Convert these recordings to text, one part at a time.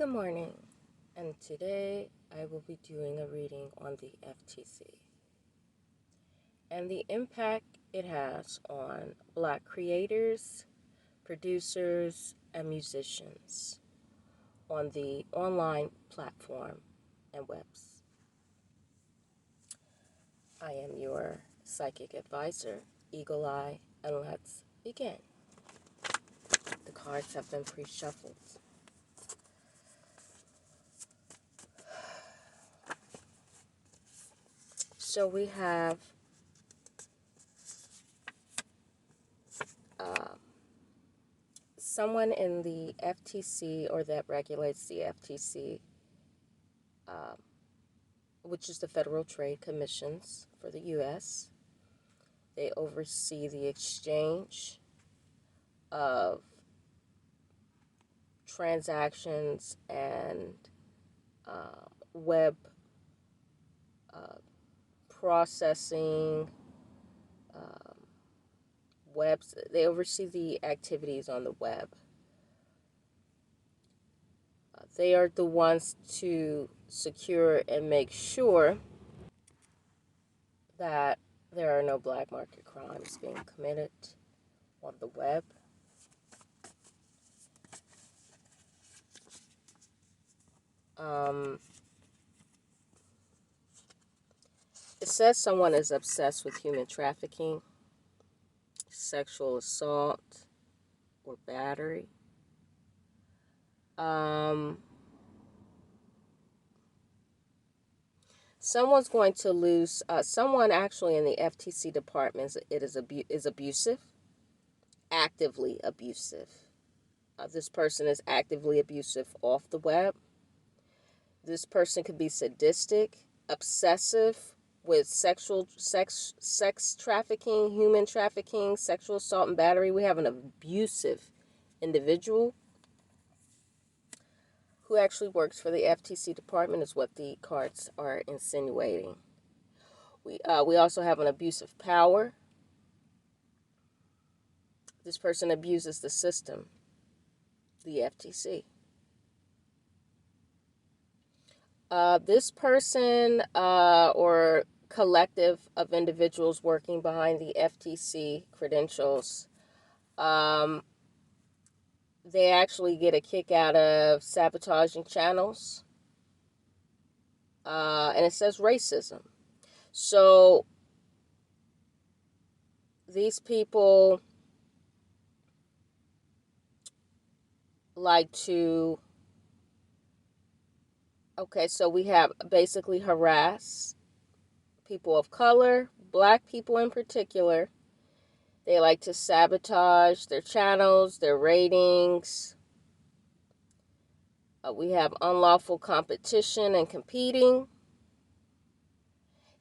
Good morning, and today I will be doing a reading on the FTC and the impact it has on Black creators, producers, and musicians on the online platform and webs. I am your psychic advisor, Eagle Eye, and let's begin. The cards have been pre-shuffled. So we have someone in the FTC or that regulates the FTC, which is the Federal Trade Commissions for the U.S. They oversee the exchange of transactions and web processing, webs. They oversee the activities on the web. They are the ones to secure and make sure that there are no black market crimes being committed on the web. It says someone is obsessed with human trafficking, sexual assault, or battery. Someone's going to lose. Someone actually in the FTC department is abusive, actively abusive. This person is actively abusive off the web. This person could be sadistic, obsessive with sex trafficking, human trafficking, sexual assault, and battery. We have an abusive individual who actually works for the FTC department, is what the cards are insinuating. We also have an abuse of power. This person abuses the system, the FTC. This person or collective of individuals working behind the FTC credentials, they actually get a kick out of sabotaging channels. And it says racism. So these people like to, so we have basically harass people of color, black people in particular. They like to sabotage their channels, their ratings. We have unlawful competition and competing.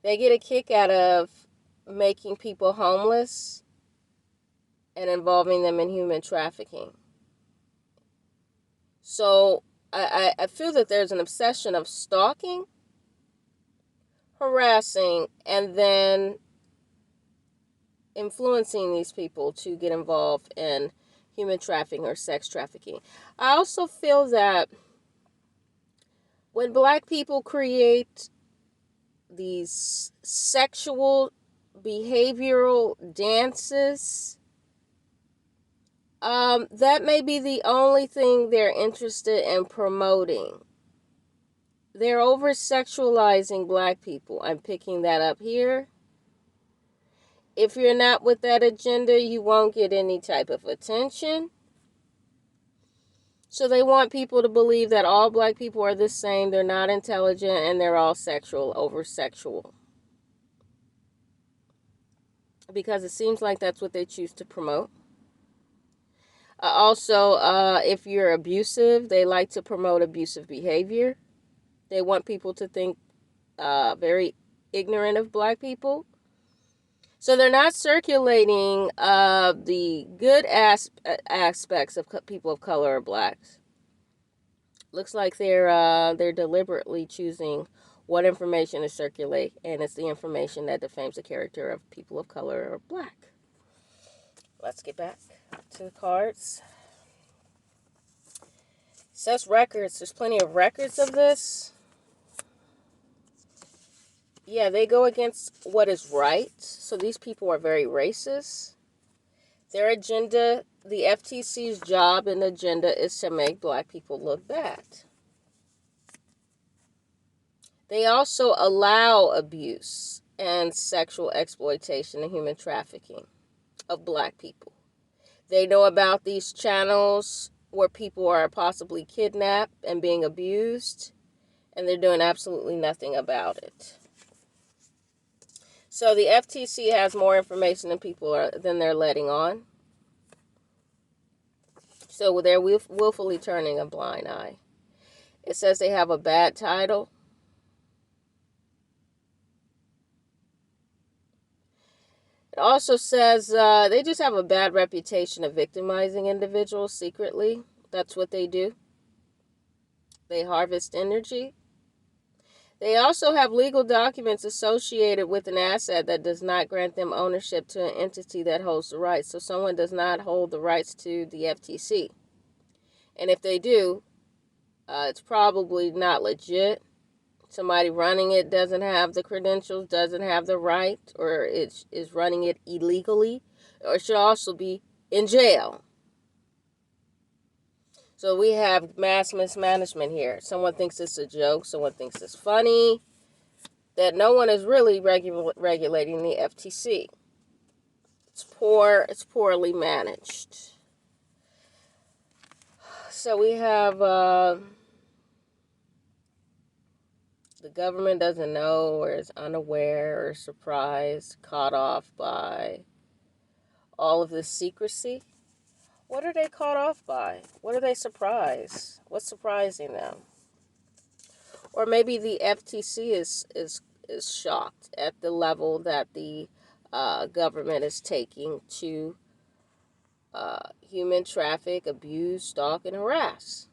They get a kick out of making people homeless and involving them in human trafficking. So I feel that there's an obsession of stalking, harassing, and then influencing these people to get involved in human trafficking or sex trafficking. I also feel that when black people create these sexual behavioral dances, that may be the only thing they're interested in promoting. They're over-sexualizing black people. I'm picking that up here. If you're not with that agenda, you won't get any type of attention. So they want people to believe that all black people are the same, they're not intelligent, and they're all sexual, over-sexual. Because it seems like that's what they choose to promote. Also, if you're abusive, they like to promote abusive behavior. They want people to think very ignorant of black people. So they're not circulating the good aspects of people of color or blacks. Looks like they're deliberately choosing what information to circulate, and it's the information that defames the character of people of color or black. Let's get back to the cards. says records. There's plenty of records of this. Yeah, they go against what is right. So these people are very racist. Their agenda, the FTC's job and agenda is to make black people look bad. They also allow abuse and sexual exploitation and human trafficking of black people. They know about these channels where people are possibly kidnapped and being abused, and they're doing absolutely nothing about it. So the FTC has more information than they're letting on. So they're willfully turning a blind eye. It says they have a bad title. It also says they just have a bad reputation of victimizing individuals secretly. That's what they do. They harvest energy. They also have legal documents associated with an asset that does not grant them ownership to an entity that holds the rights. So someone does not hold the rights to the FTC. And if they do, it's probably not legit. Somebody running it doesn't have the credentials, doesn't have the right, or is running it illegally, or should also be in jail. So we have mass mismanagement here. Someone thinks it's a joke. Someone thinks it's funny. That no one is really regulating the FTC. It's poor. It's poorly managed. So we have the government doesn't know, or is unaware, or surprised, caught off by all of this secrecy. What are they caught off by? What are they surprised? What's surprising them? Or maybe the FTC is shocked at the level that the government is taking to human traffic, abuse, stalk, and harass.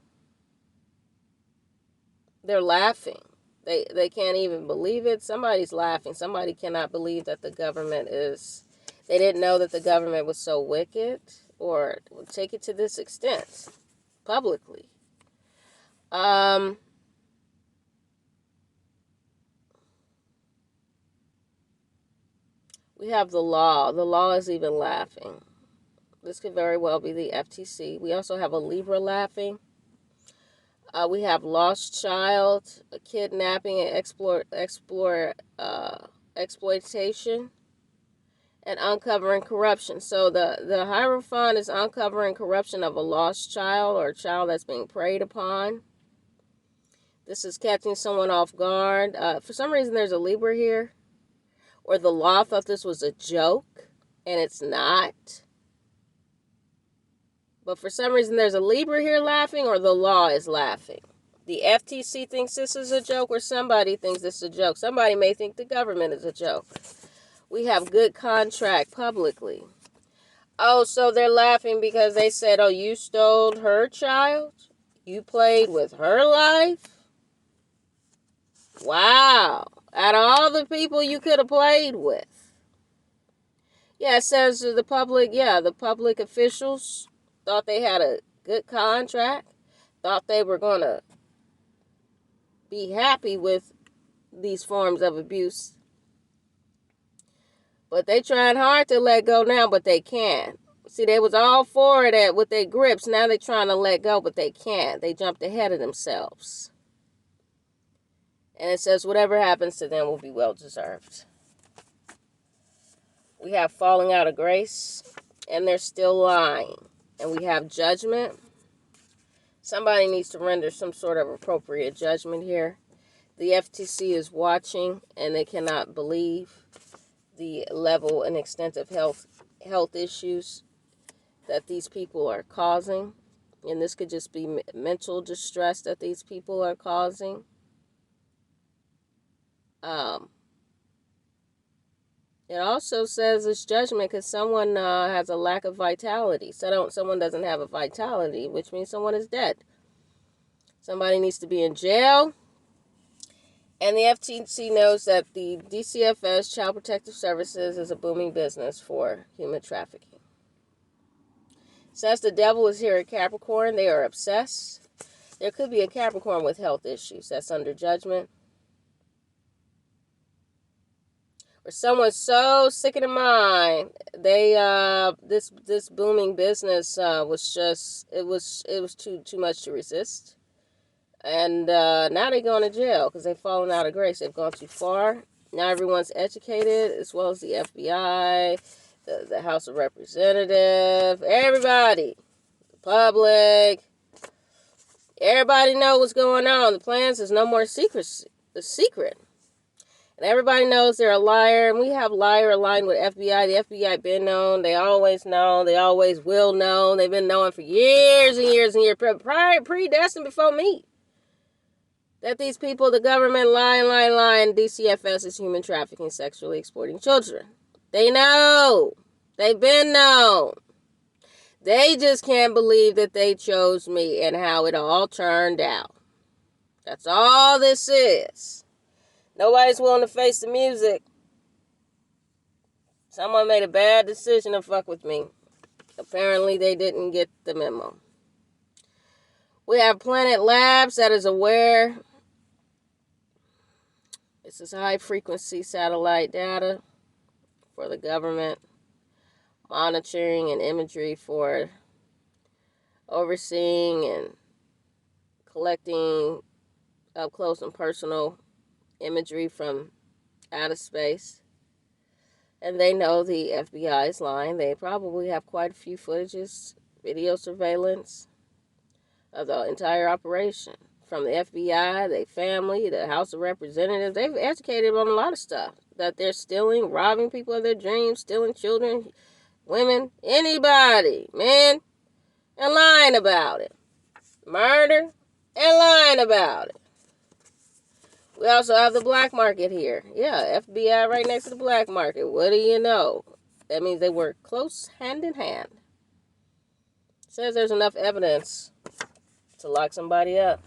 They're laughing. They can't even believe it. Somebody's laughing. Somebody cannot believe that the government is... They didn't know that the government was so wicked or would take it to this extent publicly. We have the law. The law is even laughing. This could very well be the FTC. We also have a Libra laughing. We have lost child, kidnapping, and exploitation, and uncovering corruption. So the Hierophant is uncovering corruption of a lost child or a child that's being preyed upon. This is catching someone off guard. For some reason, there's a Libra here, or the law thought this was a joke, and it's not. But for some reason, there's a Libra here laughing, or the law is laughing. The FTC thinks this is a joke, or somebody thinks this is a joke. Somebody may think the government is a joke. We have good contract publicly. Oh, so they're laughing because they said, oh, you stole her child? You played with her life? Wow. Out of all the people you could have played with. Yeah, it says the public officials thought they had a good contract, thought they were going to be happy with these forms of abuse. But they trying hard to let go now, but they can't. See, they was all for it with their grips. Now they're trying to let go, but they can't. They jumped ahead of themselves. And it says whatever happens to them will be well-deserved. We have falling out of grace, and they're still lying. And we have judgment. Somebody needs to render some sort of appropriate judgment here. The FTC is watching, and they cannot believe the level and extent of health issues that these people are causing. And this could just be mental distress that these people are causing. It also says it's judgment because someone has a lack of vitality. Someone doesn't have a vitality, which means someone is dead. Somebody needs to be in jail. And the FTC knows that the DCFS, Child Protective Services, is a booming business for human trafficking. It says the devil is here at Capricorn. They are obsessed. There could be a Capricorn with health issues that's under judgment. Or someone's so sick in the mind, they this booming business was just it was too much to resist, and now they're going to jail because they've fallen out of grace. They've gone too far. Now everyone's educated, as well as the FBI, the House of Representatives, everybody, the public. Everybody knows what's going on. The plans is no more secrecy. The secret. And everybody knows they're a liar. And we have liar aligned with FBI. The FBI been known. They always know. They always will know. They've been knowing for years and years and years. Predestined before me. That these people, the government, lying. DCFS is human trafficking, sexually exploiting children. They know. They've been known. They just can't believe that they chose me and how it all turned out. That's all this is. Nobody's willing to face the music. Someone made a bad decision to fuck with me. Apparently they didn't get the memo. We have Planet Labs that is aware. This is high frequency satellite data for the government. Monitoring and imagery for overseeing and collecting up close and personal imagery from outer space. And they know the FBI is lying. They probably have quite a few footages, video surveillance of the entire operation. From the FBI, the family, the House of Representatives. They've educated on a lot of stuff. That they're stealing, robbing people of their dreams, stealing children, women, anybody, man, and lying about it. Murder and lying about it. We also have the black market here. Yeah, FBI right next to the black market. What do you know? That means they work close hand in hand. Says there's enough evidence to lock somebody up.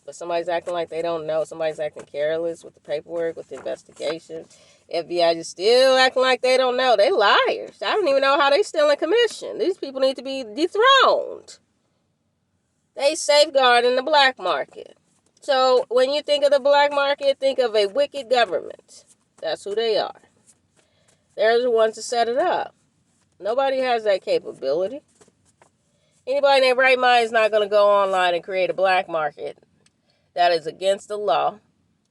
But somebody's acting like they don't know. Somebody's acting careless with the paperwork, with the investigation. FBI just still acting like they don't know. They liars. I don't even know how they still in commission. These people need to be dethroned. They safeguarding the black market. So when you think of the black market, think of a wicked government. That's who they are. They're the ones to set it up. Nobody has that capability. Anybody in their right mind is not going to go online and create a black market that is against the law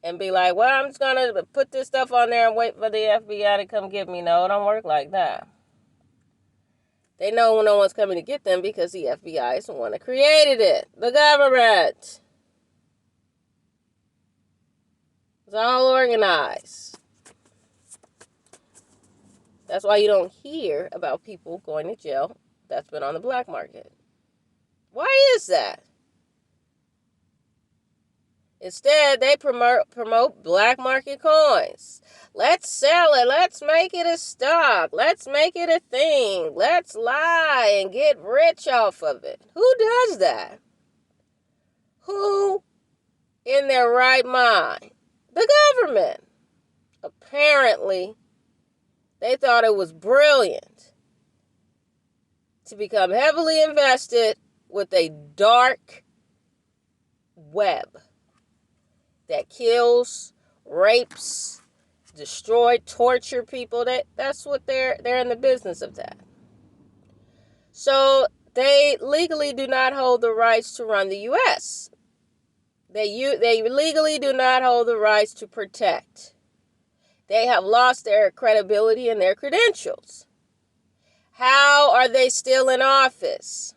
and be like, well, I'm just going to put this stuff on there and wait for the FBI to come get me. No, it don't work like that. They know no one's coming to get them because the FBI is the one that created it. The government. It's all organized. That's why you don't hear about people going to jail that's been on the black market. Why is that? Instead, they promote black market coins. Let's sell it. Let's make it a stock. Let's make it a thing. Let's lie and get rich off of it. Who does that? Who in their right mind? The government. Apparently, they thought it was brilliant to become heavily invested with a dark web that kills, rapes, destroy, torture people. That's what they're in the business of that. So they legally do not hold the rights to run the U.S. They legally do not hold the rights to protect. They have lost their credibility and their credentials. How are they still in office?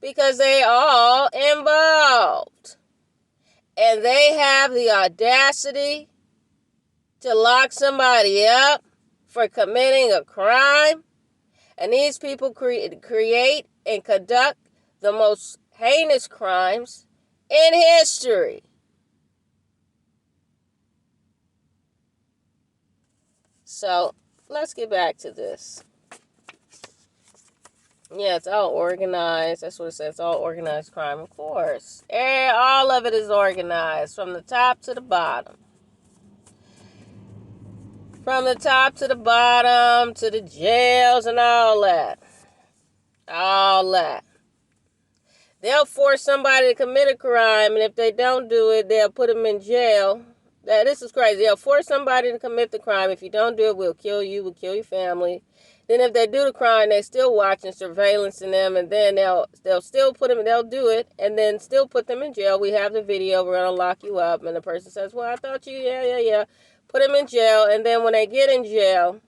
Because they all involved. And they have the audacity to lock somebody up for committing a crime. And these people create and conduct the most heinous crimes in history. So, let's get back to this. Yeah, it's all organized. That's what it says. It's all organized crime, of course. All of it is organized from the top to the bottom. From the top to the bottom, to the jails and all that. All that. They'll force somebody to commit a crime, and if they don't do it, they'll put them in jail. This is crazy. They'll force somebody to commit the crime. If you don't do it, we'll kill you, we'll kill your family. Then if they do the crime, they still watching surveillance in them, and then they'll still put them, they'll do it, and then still put them in jail. We have the video, we're going to lock you up. And the person says, well, I thought you, yeah. Put them in jail, and then when they get in jail,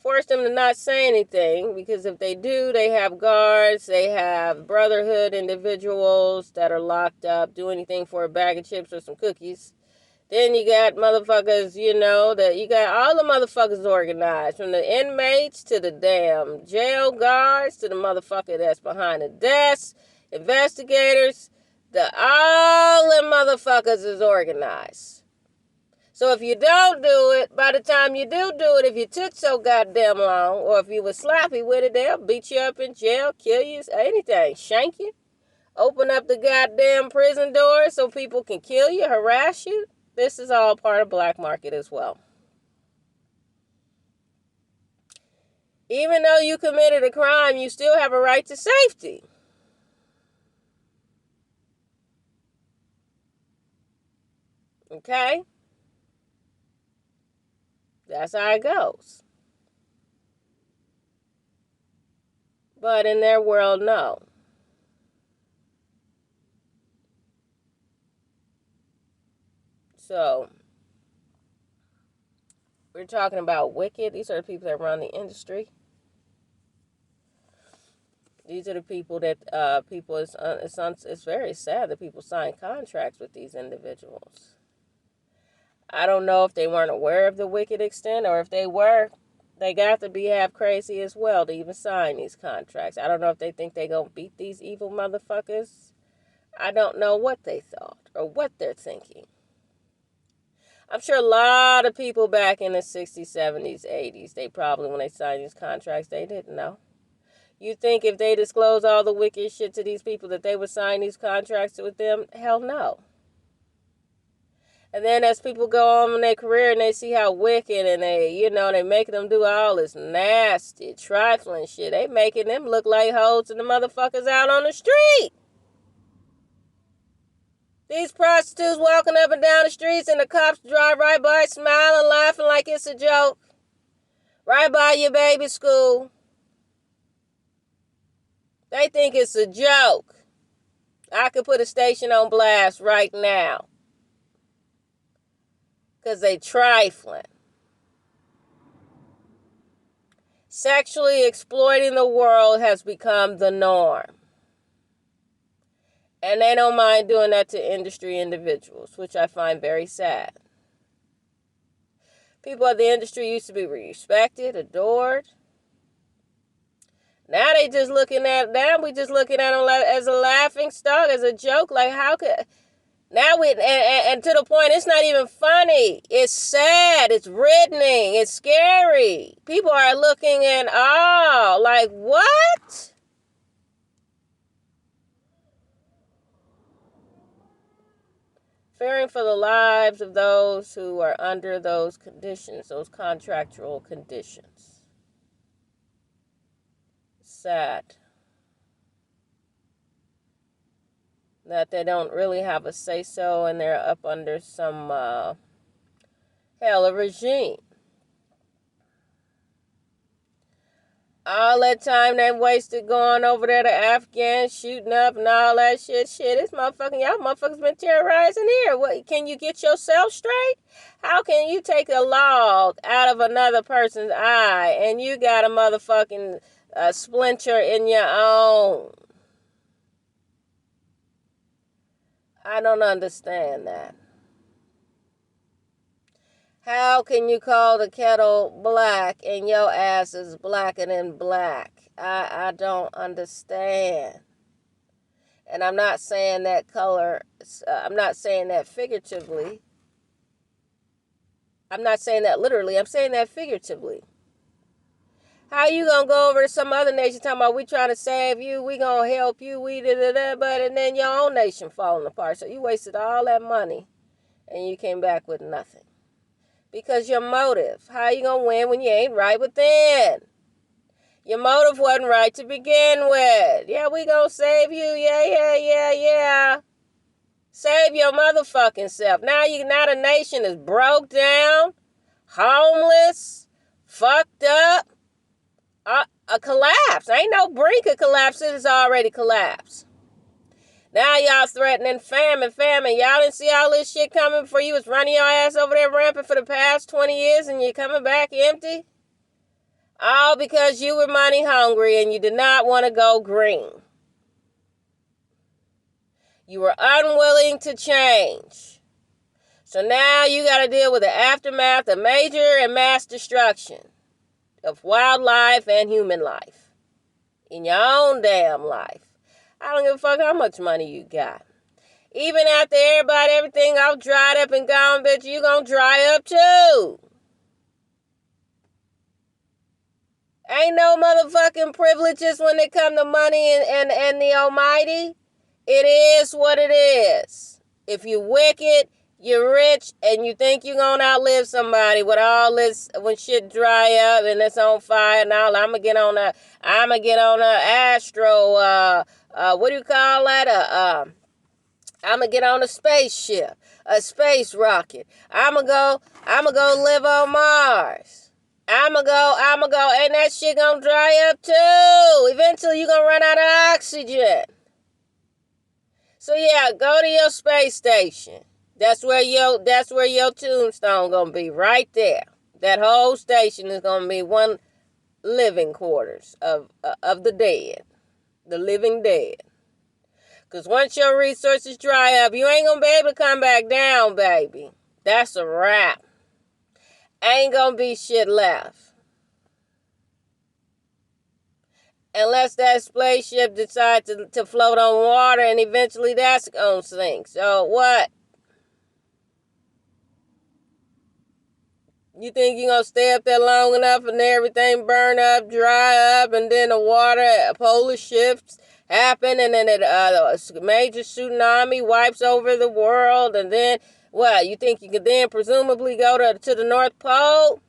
force them to not say anything, because if they do, they have guards, they have brotherhood individuals that are locked up, do anything for a bag of chips or some cookies. Then you got motherfuckers, that you got all the motherfuckers organized, from the inmates to the damn jail guards to the motherfucker that's behind the desk, investigators, all the motherfuckers is organized. So if you don't do it, by the time you do it, if you took so goddamn long, or if you were sloppy with it, they'll beat you up in jail, kill you, anything, shank you, open up the goddamn prison doors so people can kill you, harass you. This is all part of black market as well. Even though you committed a crime, you still have a right to safety. Okay? That's how it goes. But in their world, no. So, we're talking about wicked. These are the people that run the industry. These are the people that it's very sad that people sign contracts with these individuals. I don't know if they weren't aware of the wicked extent, or if they were, they got to be half crazy as well to even sign these contracts. I don't know if they think they're going to beat these evil motherfuckers. I don't know what they thought or what they're thinking. I'm sure a lot of people back in the 60s, 70s, 80s, they probably, when they signed these contracts, they didn't know. You think if they disclose all the wicked shit to these people that they would sign these contracts with them? Hell no. And then as people go on in their career and they see how wicked, and they making them do all this nasty, trifling shit, they making them look like hoes and the motherfuckers out on the street. These prostitutes walking up and down the streets, and the cops drive right by, smiling, laughing like it's a joke. Right by your baby school. They think it's a joke. I could put a station on blast right now. Because they trifling. Sexually exploiting the world has become the norm. And they don't mind doing that to industry individuals, which I find very sad. People of the industry used to be respected, adored. Now we just looking at them as a laughing stock, as a joke. Like, how could... Now and to the point, it's not even funny. It's sad. It's reddening. It's scary. People are looking in awe. Like, what? Fearing for the lives of those who are under those conditions, those contractual conditions. Sad that they don't really have a say-so, and they're up under some a regime. All that time they wasted going over there to Afghan, shooting up and all that shit. This y'all motherfuckers been terrorizing here. What, can you get yourself straight? How can you take a log out of another person's eye and you got a motherfucking splinter in your own? I don't understand that. How can you call the kettle black and your ass is blacker than black? I don't understand. And I'm not saying that color, I'm not saying that figuratively. I'm not saying that literally, I'm saying that figuratively. How you gonna go over to some other nation talking about we trying to save you, we gonna help you, and then your own nation falling apart. So you wasted all that money and you came back with nothing. Because your motive. How you gonna win when you ain't right within? Your motive wasn't right to begin with. Yeah, we gonna save you. Yeah. Save your motherfucking self. Now the nation is broke down, homeless, fucked up, a collapse. Ain't no brink of collapse. It is already collapsed. Now y'all threatening famine. Y'all didn't see all this shit coming before you was running your ass over there rampant for the past 20 years and you're coming back empty? All because you were money hungry and you did not want to go green. You were unwilling to change. So now you got to deal with the aftermath of major and mass destruction of wildlife and human life in your own damn life. I don't give a fuck how much money you got. Even after everything all dried up and gone, bitch, you gonna dry up too. Ain't no motherfucking privileges when it come to money and the almighty. It is what it is. If you wicked, you're rich, and you think you're gonna outlive somebody with all this, when shit dry up and it's on fire and all, I'ma get on a astro, what do you call that? I'ma get on a spaceship, a space rocket. I'ma go live on Mars. I'ma go, and that shit gonna dry up too. Eventually you gonna run out of oxygen. So yeah, go to your space station. That's where your tombstone gonna be, right there. That whole station is gonna be one living quarters of the dead, the living dead. Because once your resources dry up, you ain't gonna be able to come back down, baby. That's a wrap. Ain't gonna be shit left. Unless that spaceship decides to float on water, and eventually that's gonna sink. So what? You think you're going to stay up there long enough and everything burn up, dry up, and then the water, polar shifts happen, and then a major tsunami wipes over the world, and then, what, you think you could then presumably go to the North Pole?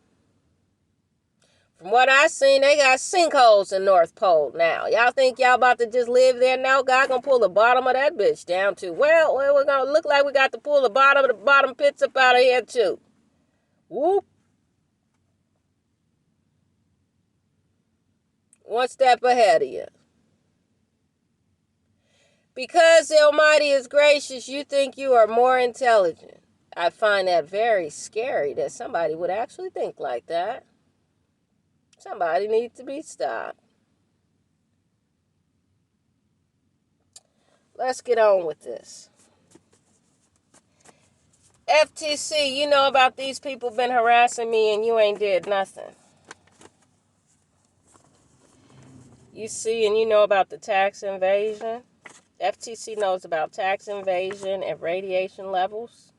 From what I seen, they got sinkholes in North Pole now. Y'all think y'all about to just live there now? God gonna pull the bottom of that bitch down too. Well, we're gonna look like we got to pull the bottom pits up out of here too. Whoop. One step ahead of you. Because the Almighty is gracious, you think you are more intelligent. I find that very scary that somebody would actually think like that. Somebody needs to be stopped. Let's get on with this. FTC, you know about these people been harassing me and you ain't did nothing. You see and you know about the tax invasion. FTC knows about tax invasion and radiation levels.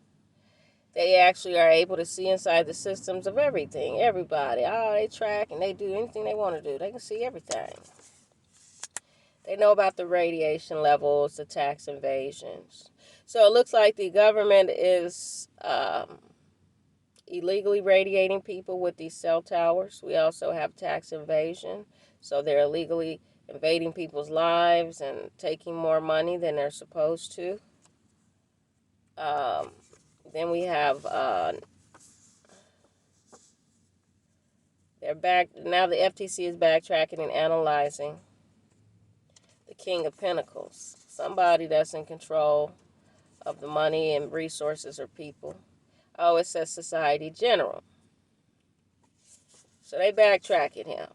They actually are able to see inside the systems of everything, everybody. Oh, they track and they do anything they want to do. They can see everything. They know about the radiation levels, the tax invasions. So it looks like the government is illegally radiating people with these cell towers. We also have tax invasion. So they're illegally invading people's lives and taking more money than they're supposed to. Then we have they're back now. The FTC is backtracking and analyzing the King of Pentacles, somebody that's in control of the money and resources or people. Oh, it says society general. So they backtracking him.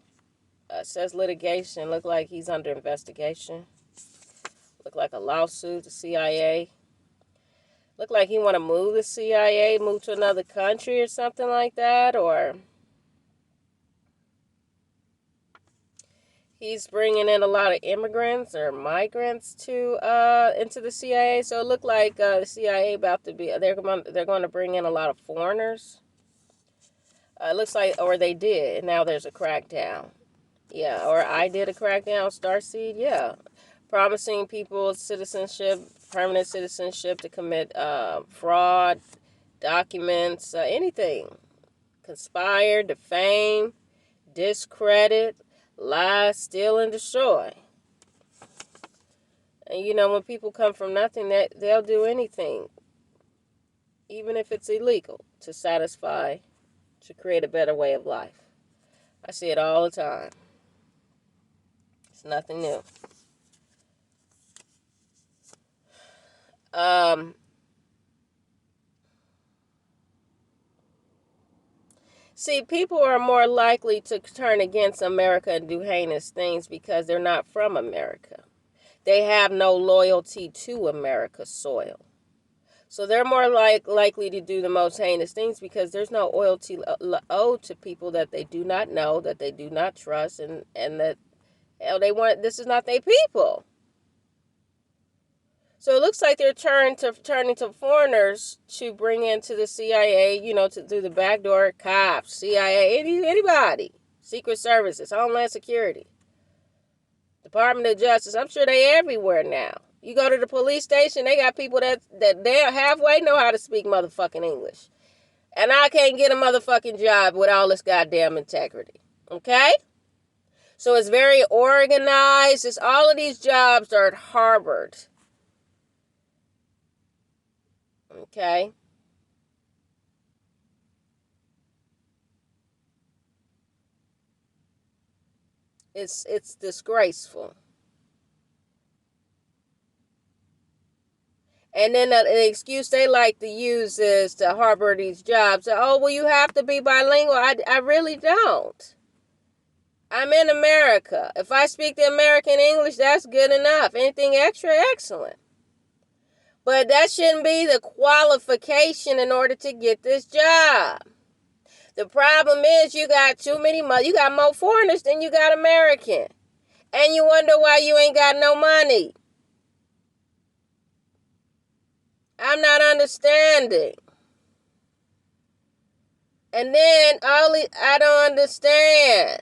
It says litigation. Look like he's under investigation. Look like a lawsuit. The CIA. Look like he want to move the CIA, move to another country or something like that, or he's bringing in a lot of immigrants or migrants to into the CIA. So it looked like the CIA about to be they're going to bring in a lot of foreigners. It looks like, or they did, and now there's a crackdown. Yeah, or I did a crackdown. Starseed, yeah, promising people citizenship, permanent citizenship to commit fraud, documents, anything, conspire, defame, discredit, lie, steal, and destroy. And when people come from nothing, they'll do anything, even if it's illegal, to satisfy, to create a better way of life. I see it all the time. It's nothing new. See, people are more likely to turn against America and do heinous things because they're not from America. They have no loyalty to America's soil. So they're more likely to do the most heinous things because there's no loyalty owed to people that they do not know, that they do not trust, and that this is not their people. So it looks like they're turning to foreigners to bring into the CIA, through the back door, cops, CIA, anybody, Secret Services, Homeland Security, Department of Justice. I'm sure they everywhere now. You go to the police station, they got people that they halfway know how to speak motherfucking English. And I can't get a motherfucking job with all this goddamn integrity. Okay? So it's very organized. It's all of these jobs are at Harvard. Okay? It's disgraceful. And then the excuse they like to use is to harbor these jobs. Oh, well, you have to be bilingual. I really don't. I'm in America. If I speak the American English, that's good enough. Anything extra, excellent. But that shouldn't be the qualification in order to get this job. The problem is you got you got more foreigners than you got American. And you wonder why you ain't got no money. I'm not understanding. And then I don't understand.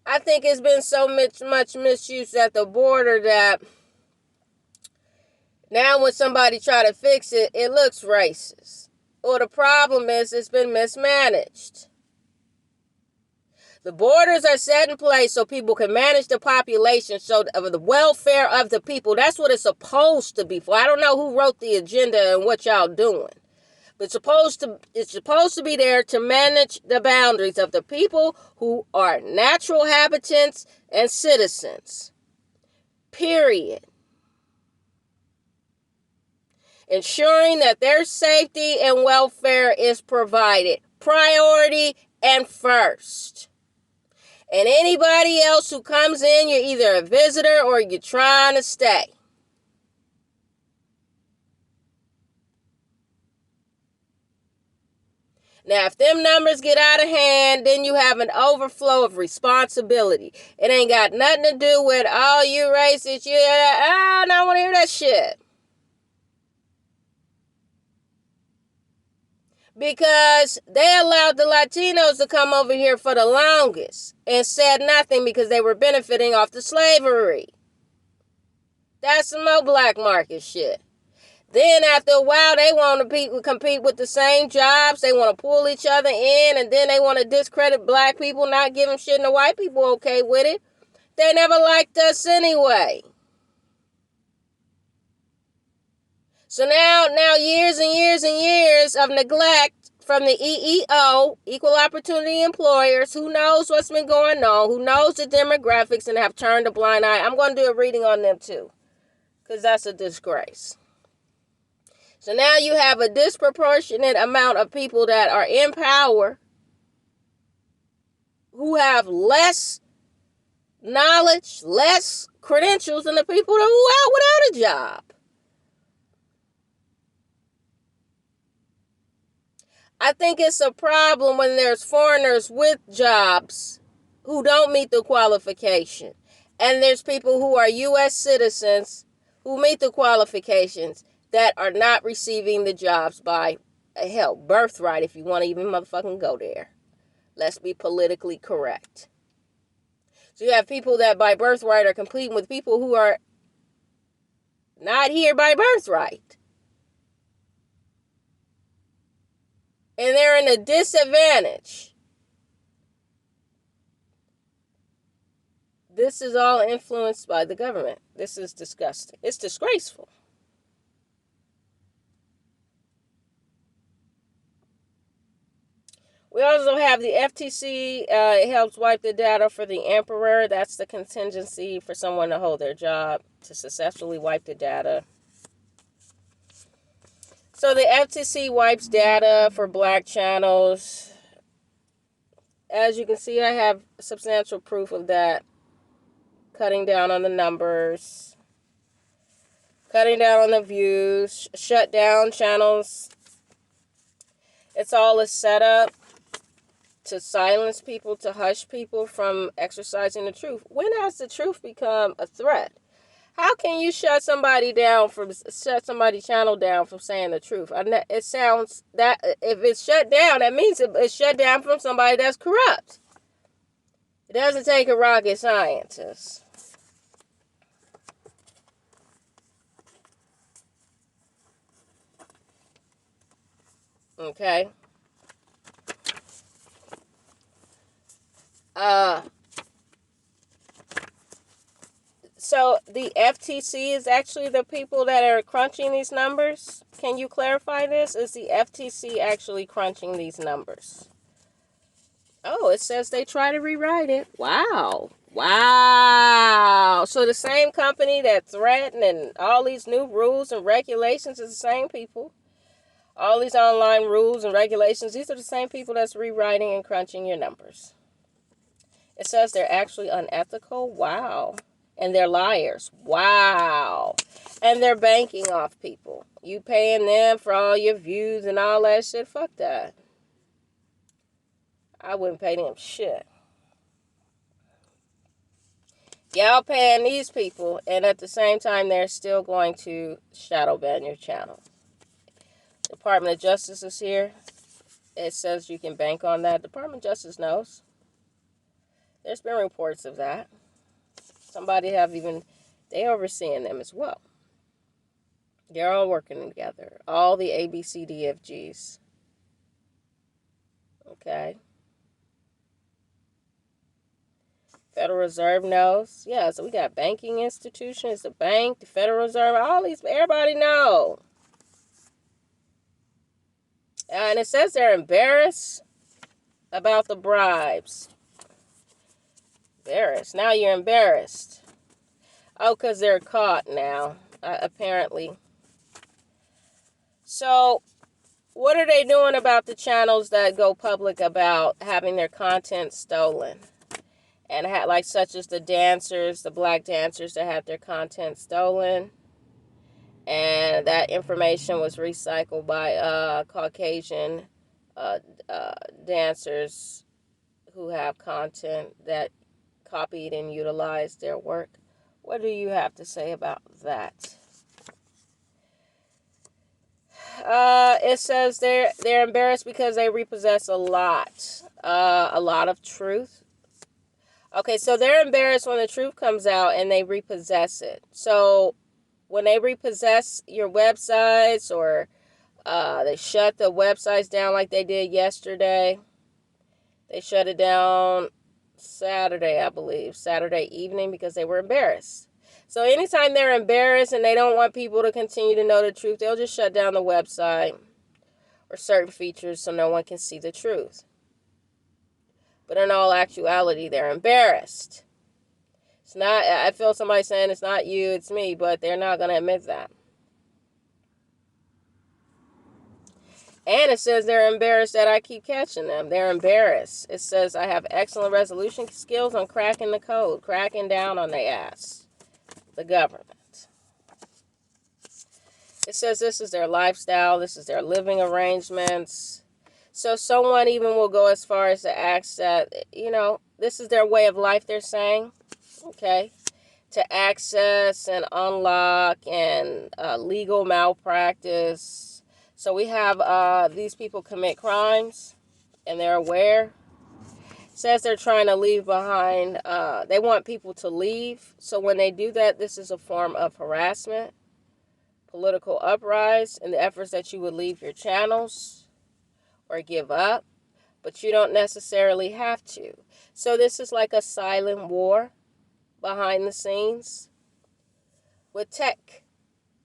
I think it's been so much misuse at the border that now when somebody try to fix it, it looks racist. Or the problem is it's been mismanaged. The borders are set in place so people can manage the population, so of the welfare of the people. That's what it's supposed to be for. I don't know who wrote the agenda and what y'all doing. But it's supposed to be there to manage the boundaries of the people who are natural habitants and citizens. Period. Ensuring that their safety and welfare is provided. Priority and first. And anybody else who comes in, you're either a visitor or you're trying to stay. Now, if them numbers get out of hand, then you have an overflow of responsibility. It ain't got nothing to do with, oh, you racist, I don't want to hear that shit. Because they allowed the Latinos to come over here for the longest and said nothing because they were benefiting off the slavery. That's some more black market shit. Then after a while, they want to compete with the same jobs. They want to pull each other in, and then they want to discredit black people, not give them shit, and the white people okay with it. They never liked us anyway. So now years and years and years of neglect from the EEO, Equal Opportunity Employers, who knows what's been going on, who knows the demographics and have turned a blind eye. I'm going to do a reading on them too, because that's a disgrace. So now you have a disproportionate amount of people that are in power who have less knowledge, less credentials than the people who are out without a job. I think it's a problem when there's foreigners with jobs who don't meet the qualification. And there's people who are U.S. citizens who meet the qualifications that are not receiving the jobs by, birthright, if you want to even motherfucking go there. Let's be politically correct. So you have people that by birthright are competing with people who are not here by birthright. And they're in a disadvantage. This is all influenced by the government. This is disgusting. It's disgraceful. We also have the FTC. It helps wipe the data for the emperor. That's the contingency for someone to hold their job to successfully wipe the data. So the FTC wipes data for black channels. As you can see, I have substantial proof of that. Cutting down on the numbers. Cutting down on the views. Shut down channels. It's all a setup to silence people, to hush people from exercising the truth. When has the truth become a threat? How can you shut somebody's channel down from saying the truth? It sounds that if it's shut down, that means it's shut down from somebody that's corrupt. It doesn't take a rocket scientist. Okay. So the FTC is actually the people that are crunching these numbers. Can you clarify this? Is the FTC actually crunching these numbers? Oh, it says they try to rewrite it. Wow. Wow. So the same company that threatened and all these new rules and regulations is the same people. All these online rules and regulations, these are the same people that's rewriting and crunching your numbers. It says they're actually unethical. Wow. And they're liars. Wow. And they're banking off people. You paying them for all your views and all that shit. Fuck that. I wouldn't pay them shit. Y'all paying these people, and at the same time, they're still going to shadow ban your channel. Department of Justice is here. It says you can bank on that. Department of Justice knows. There's been reports of that. They overseeing them as well. They're all working together. All the ABCDFGs. Okay. Federal Reserve knows. Yeah, so we got banking institutions, the bank, the Federal Reserve, all these, everybody know. And it says they're embarrassed about the bribes. Embarrassed. Now you're embarrassed. Oh, because they're caught now, apparently. So, what are they doing about the channels that go public about having their content stolen? And like such as the dancers, the black dancers that had their content stolen. And that information was recycled by Caucasian dancers who have content that copied and utilized their work. What do you have to say about that? It says they're embarrassed because they repossess a lot of truth. Okay, so they're embarrassed when the truth comes out and they repossess it. So when they repossess your websites or they shut the websites down like they did yesterday. They shut it down Saturday, I believe. Saturday evening because they were embarrassed. So anytime they're embarrassed and they don't want people to continue to know the truth, they'll just shut down the website or certain features so no one can see the truth. But in all actuality, they're embarrassed. It's not, I feel somebody saying it's not you, it's me, but they're not going to admit that. And it says they're embarrassed that I keep catching them. They're embarrassed. It says I have excellent resolution skills on cracking the code, cracking down on their ass. The government. It says this is their lifestyle. This is their living arrangements. So someone even will go as far as to ask that, this is their way of life, they're saying. Okay. To access and unlock and legal malpractice. So we have these people commit crimes and they're aware. It says they're trying to leave behind, they want people to leave. So when they do that, this is a form of harassment. political uprise and the efforts that you would leave your channels or give up, but you don't necessarily have to. So this is like a silent war behind the scenes with tech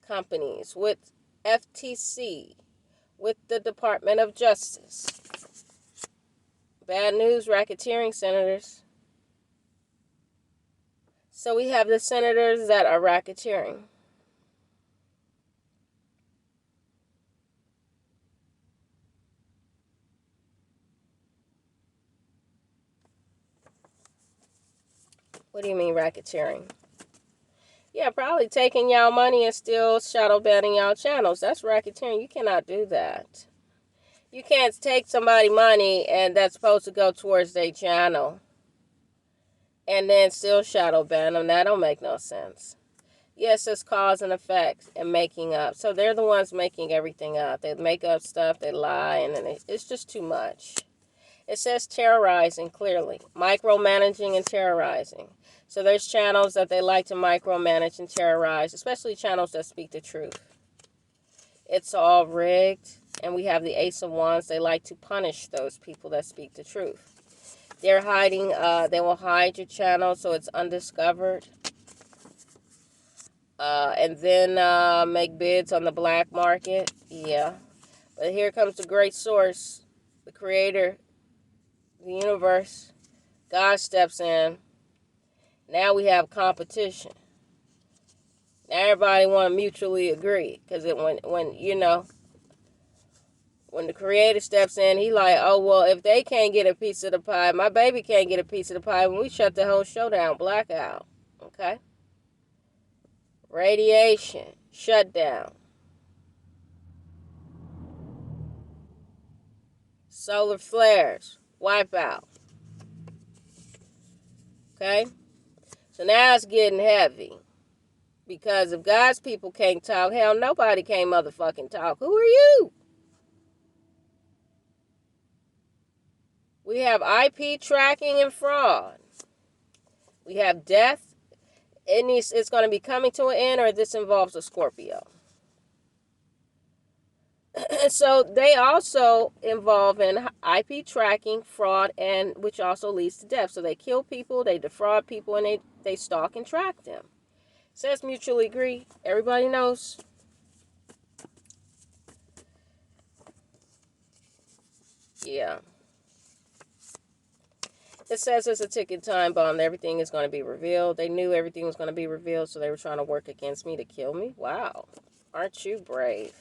companies, with FTC, with the Department of Justice. Bad news, racketeering senators. So we have the senators that are racketeering. What do you mean racketeering? Yeah, probably taking y'all money and still shadow banning y'all channels. That's racketeering. You cannot do that. You can't take somebody money and that's supposed to go towards their channel and then still shadow ban them. That don't make no sense. Yes, it's cause and effect and making up. So they're the ones making everything up. They make up stuff, they lie, and then it's just too much. It says terrorizing clearly. Micromanaging and terrorizing. So there's channels that they like to micromanage and terrorize, especially channels that speak the truth. It's all rigged. And we have the Ace of Wands. They like to punish those people that speak the truth. They're hiding, they will hide your channel so it's undiscovered. And then make bids on the black market. Yeah. But here comes the great source, the creator, the universe. God steps in. Now we have competition. Now everybody want to mutually agree. Because when the creator steps in, he like, oh, well, if they can't get a piece of the pie, my baby can't get a piece of the pie. When we shut the whole show down, blackout. Okay? Radiation, shutdown. Solar flares, wipe out. Okay? So now it's getting heavy. Because if God's people can't talk, hell, nobody can motherfucking talk. Who are you? We have IP tracking and fraud. We have death. It's going to be coming to an end, or this involves a Scorpio. So they also involve in IP tracking, fraud, and which also leads to death. So they kill people, they defraud people, and they stalk and track them. Says mutually agree. Everybody knows. Yeah. It says it's a ticking time bomb. Everything is going to be revealed. They knew everything was going to be revealed, so they were trying to work against me to kill me. Wow. Aren't you brave?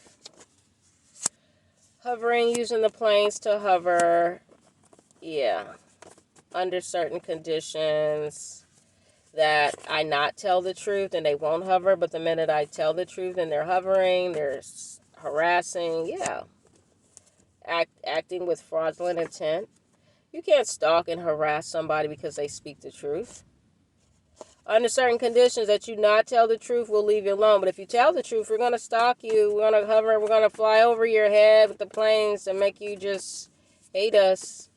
Hovering, using the planes to hover. Yeah. Under certain conditions that I not tell the truth and they won't hover. But the minute I tell the truth and they're hovering, they're harassing. Yeah. Acting with fraudulent intent. You can't stalk and harass somebody because they speak the truth. Under certain conditions that you not tell the truth, we'll leave you alone. But if you tell the truth, we're going to stalk you. We're going to hover. We're going to fly over your head with the planes and make you just hate us.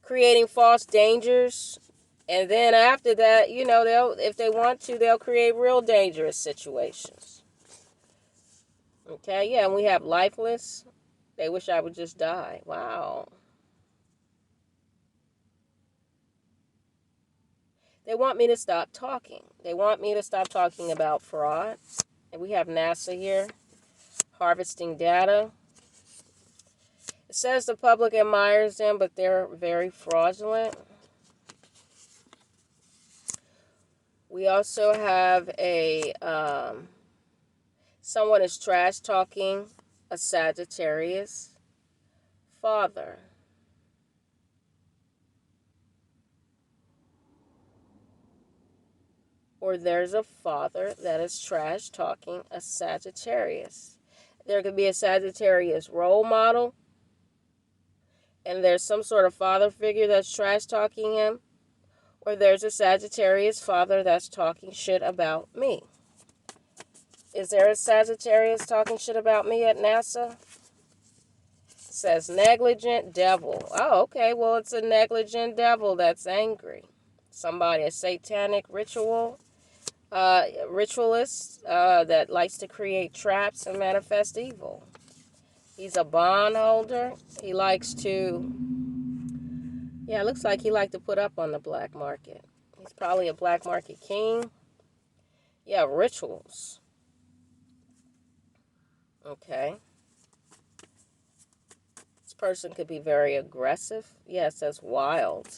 Creating false dangers. And then after that, if they want to, they'll create real dangerous situations. Okay, yeah, and we have lifeless. They wish I would just die. Wow. They want me to stop talking. They want me to stop talking about fraud. And we have NASA here, harvesting data. It says the public admires them, but they're very fraudulent. We also have someone is trash talking a Sagittarius father. Or there's a father that is trash talking a Sagittarius. There could be a Sagittarius role model, and there's some sort of father figure that's trash talking him, or there's a Sagittarius father that's talking shit about me. Is there a Sagittarius talking shit about me at NASA? It says negligent devil. Oh, okay. Well, it's a negligent devil that's angry. Somebody, a satanic ritual. Ritualist that likes to create traps and manifest evil. He's a bond holder. He likes to, yeah, it looks like he likes to put up on the black market. He's probably a black market king. Yeah, rituals. Okay. This person could be very aggressive. Yeah, it says wild.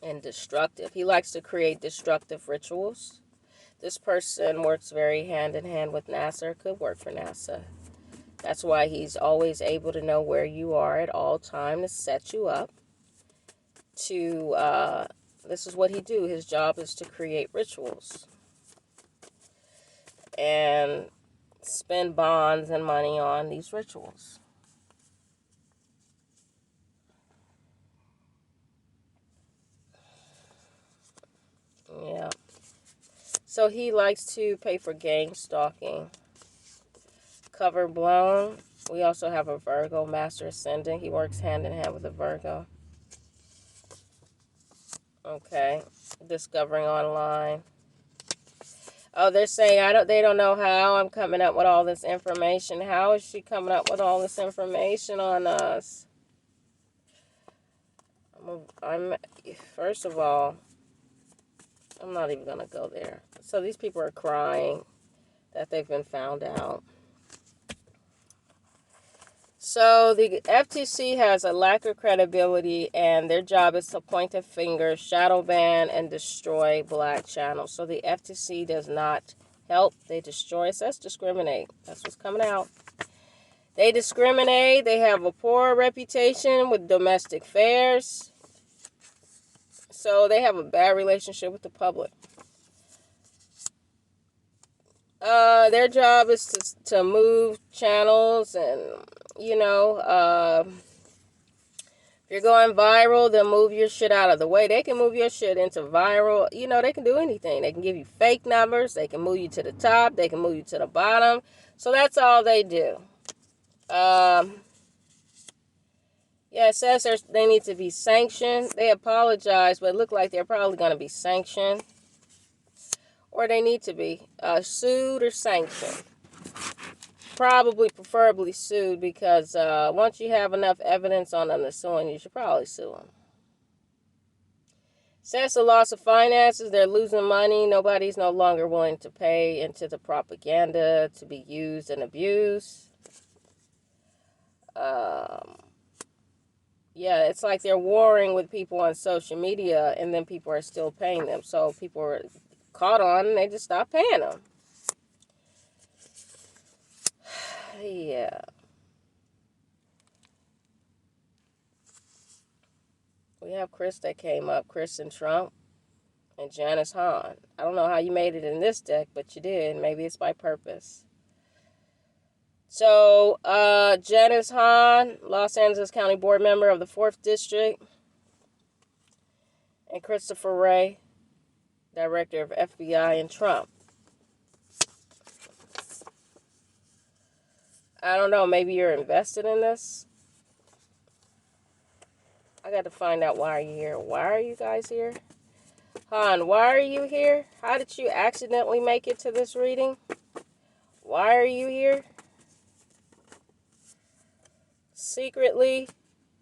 And destructive. He likes to create destructive rituals. This person works very hand in hand with NASA, or could work for NASA. That's why he's always able to know where you are at all time to set you up. This is what he do. His job is to create rituals and spend bonds and money on these rituals. Yeah. So he likes to pay for gang stalking. Cover blown. We also have a Virgo master ascendant. He works hand in hand with a Virgo. Okay. Discovering online. Oh, they're saying they don't know how I'm coming up with all this information. How is she coming up with all this information on us? I'm first of all, I'm not even gonna go there. So these people are crying that they've been found out. So the FTC has a lack of credibility, and their job is to point a finger, shadow ban, and destroy black channels. So the FTC does not help. They destroy. It says discriminate. That's what's coming out. They discriminate. They have a poor reputation with domestic affairs. So they have a bad relationship with the public. Their job is to move channels and, if you're going viral, they'll move your shit out of the way. They can move your shit into viral. They can do anything. They can give you fake numbers. They can move you to the top. They can move you to the bottom. So that's all they do. Yeah, it says they need to be sanctioned. They apologize, but it look like they're probably going to be sanctioned. Or they need to be sued or sanctioned. Probably, preferably sued, because once you have enough evidence on them to sue them, you should probably sue them. Says the loss of finances, they're losing money. Nobody's no longer willing to pay into the propaganda to be used and abused. Yeah, it's like they're warring with people on social media, and then people are still paying them. So people are caught on, and they just stop paying them. Yeah. We have Chris that came up, Chris and Trump, and Janice Hahn. I don't know how you made it in this deck, but you did. Maybe it's by purpose. So, Janice Hahn, Los Angeles County Board member of the 4th District, and Christopher Wray, director of FBI and Trump. I don't know, maybe you're invested in this? I got to find out why are you here. Why are you guys here? Hahn, why are you here? How did you accidentally make it to this reading? Why are you here? Secretly,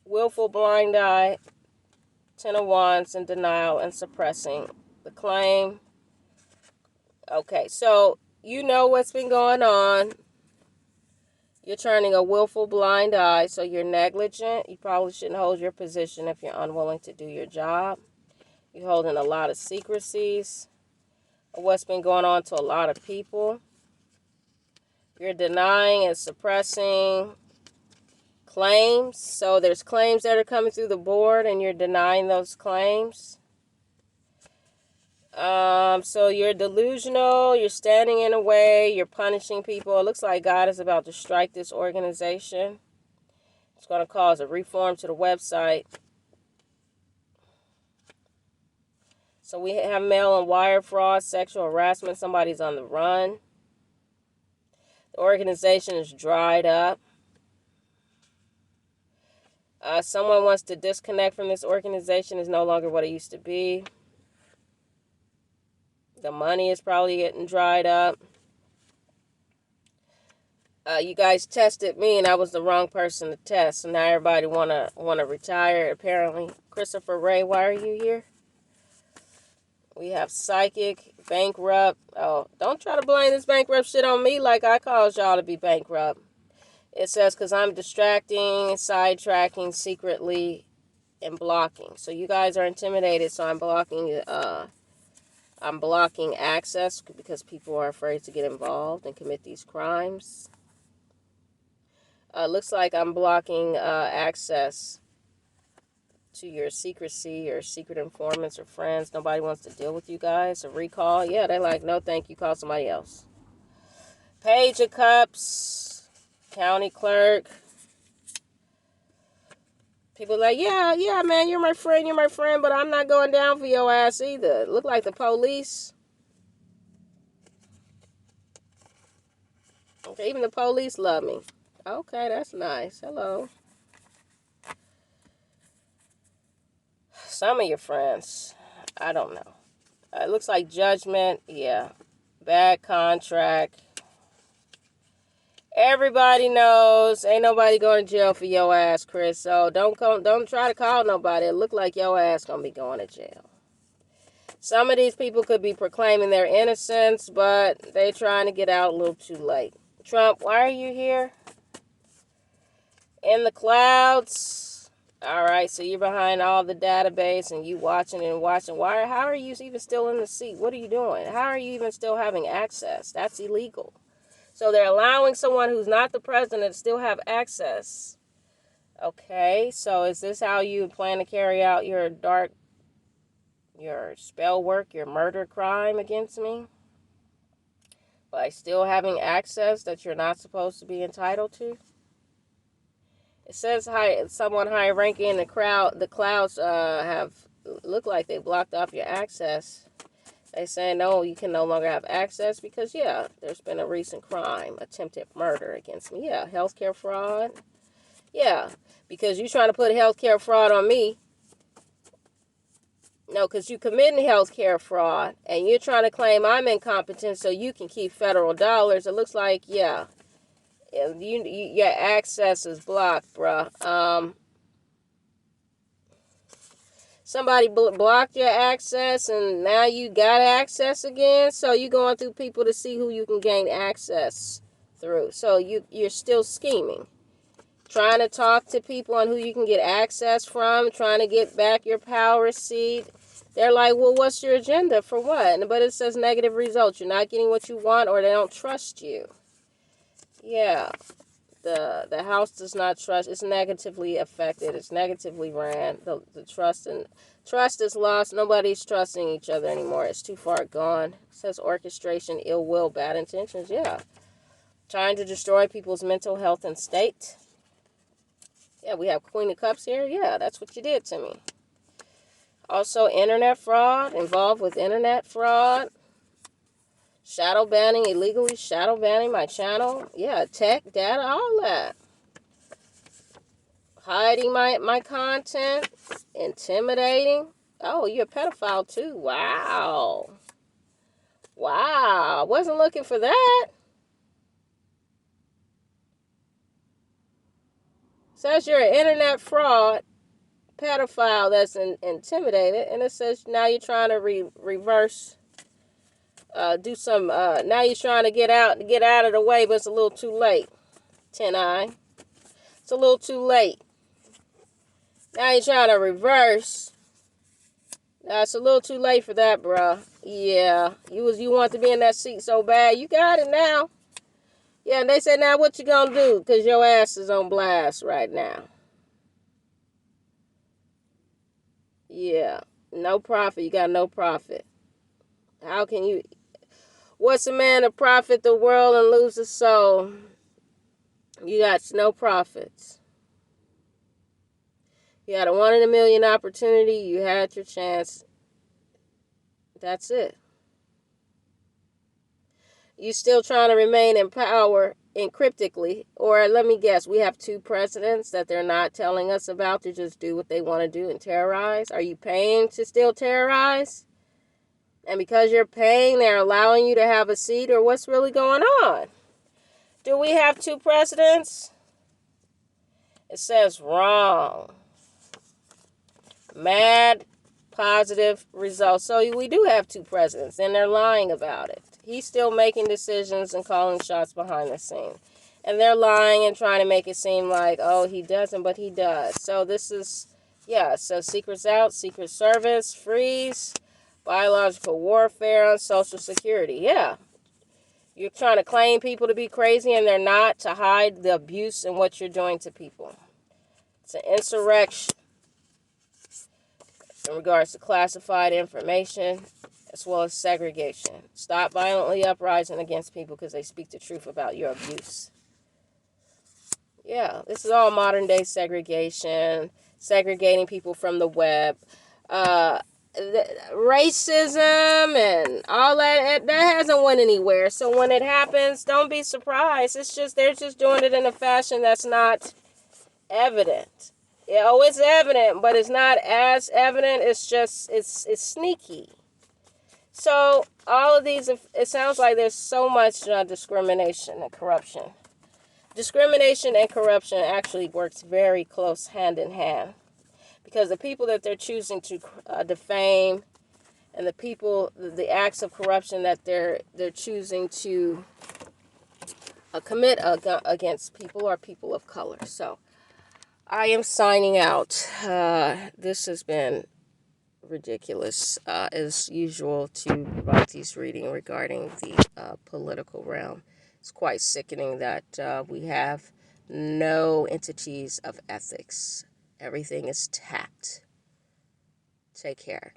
willful blind eye, 10 of Wands, and denial and suppressing the claim. Okay, so you know what's been going on. You're turning a willful blind eye, so you're negligent. You probably shouldn't hold your position if you're unwilling to do your job. You're holding a lot of secrecies of what's been going on to a lot of people. You're denying and suppressing claims. So there's claims that are coming through the board, and you're denying those claims. So you're delusional, you're standing in a way, you're punishing people. It looks like God is about to strike this organization. It's going to cause a reform to the website. So we have mail and wire fraud, sexual harassment, somebody's on the run. The organization is dried up. Someone wants to disconnect from this organization. Is no longer what it used to be. The money is probably getting dried up. You guys tested me, and I was the wrong person to test. So now everybody wanna retire. Apparently, Christopher Ray, why are you here? We have psychic, bankrupt. Oh, don't try to blame this bankrupt shit on me like I caused y'all to be bankrupt. It says because I'm distracting, sidetracking, secretly, and blocking. So you guys are intimidated. So I'm blocking. I'm blocking access because people are afraid to get involved and commit these crimes. Looks like I'm blocking access to your secrecy or secret informants or friends. Nobody wants to deal with you guys. A recall. Yeah, they're like, no, thank you. Call somebody else. Page of Cups. County clerk. People like, yeah, man, you're my friend, but I'm not going down for your ass either. Look like the police. Okay, even the police love me. Okay, that's nice. Hello. Some of your friends. I don't know. It looks like judgment. Yeah. Bad contract. Everybody knows. Ain't nobody going to jail for your ass, Chris. So don't try to call nobody. It look like your ass going to be going to jail. Some of these people could be proclaiming their innocence, but they trying to get out a little too late. Trump, why are you here? In the clouds. All right, so you're behind all the database and you watching and watching. How are you even still in the seat? What are you doing? How are you even still having access? That's illegal. So they're allowing someone who's not the president to still have access. Okay, so is this how you plan to carry out your spell work, your murder crime against me? By still having access that you're not supposed to be entitled to? It says someone high ranking in the clouds have look like they blocked off your access. They say no, you can no longer have access because there's been a recent crime, attempted murder against me. Yeah, healthcare fraud. Yeah, because you're trying to put healthcare fraud on me. No, because you committing healthcare fraud and you're trying to claim I'm incompetent so you can keep federal dollars. It looks like your access is blocked, bruh. Somebody blocked your access and now you got access again. So you're going through people to see who you can gain access through. So you're still scheming. Trying to talk to people on who you can get access from. Trying to get back your power seat. They're like, well, what's your agenda? For what? But it says negative results. You're not getting what you want or they don't trust you. Yeah. The house does not trust. It's negatively affected. It's negatively ran. The trust is lost. Nobody's trusting each other anymore. It's too far gone. It says orchestration, ill will, bad intentions. Yeah, trying to destroy people's mental health and state. Yeah, we have Queen of Cups here. Yeah, that's what you did to me. Also, internet fraud. Involved with internet fraud. Shadow banning, illegally shadow banning my channel. Yeah, tech, data, all that. Hiding my content, intimidating. Oh, you're a pedophile too. Wow. Wasn't looking for that. Says you're an internet fraud, pedophile that's intimidated, and it says now you're trying to reverse, do some. Now you're trying to get out of the way, but it's a little too late. 10i. It's a little too late. Now you're trying to reverse. It's a little too late for that, bruh. Yeah, you want to be in that seat so bad. You got it now. Yeah, and they said, now what you gonna do? Because your ass is on blast right now. Yeah, no profit. You got no profit. How can you... What's a man to profit the world and lose his soul? You got no profits. You had a 1 in a million opportunity. You had your chance. That's it. You still trying to remain in power encryptically, or let me guess, we have 2 presidents that they're not telling us about to just do what they want to do and terrorize? Are you paying to still terrorize? And because you're paying, they're allowing you to have a seat, or what's really going on? Do we have 2 presidents? It says wrong. Mad positive results. So we do have 2 presidents, and they're lying about it. He's still making decisions and calling shots behind the scene. And they're lying and trying to make it seem like, oh, he doesn't, but he does. So this is, yeah, so secrets out, Secret Service, freeze, biological warfare on Social Security. Yeah. You're trying to claim people to be crazy, and they're not, to hide the abuse and what you're doing to people. It's an insurrection in regards to classified information, as well as segregation. Stop violently uprising against people because they speak the truth about your abuse. Yeah, this is all modern day segregation, segregating people from the web, racism and all that hasn't went anywhere. So when it happens, don't be surprised. It's just they're just doing it in a fashion that's not evident. It's evident, but it's not as evident. It's just it's sneaky. So all of these, it sounds like there's so much discrimination and corruption. Discrimination and corruption actually works very close hand in hand, because the people that they're choosing to defame, and the acts of corruption that they're choosing to commit against people are people of color. So I am signing out. This has been ridiculous, as usual, to provide these reading regarding the political realm. It's quite sickening that we have no entities of ethics. Everything is tapped. Take care.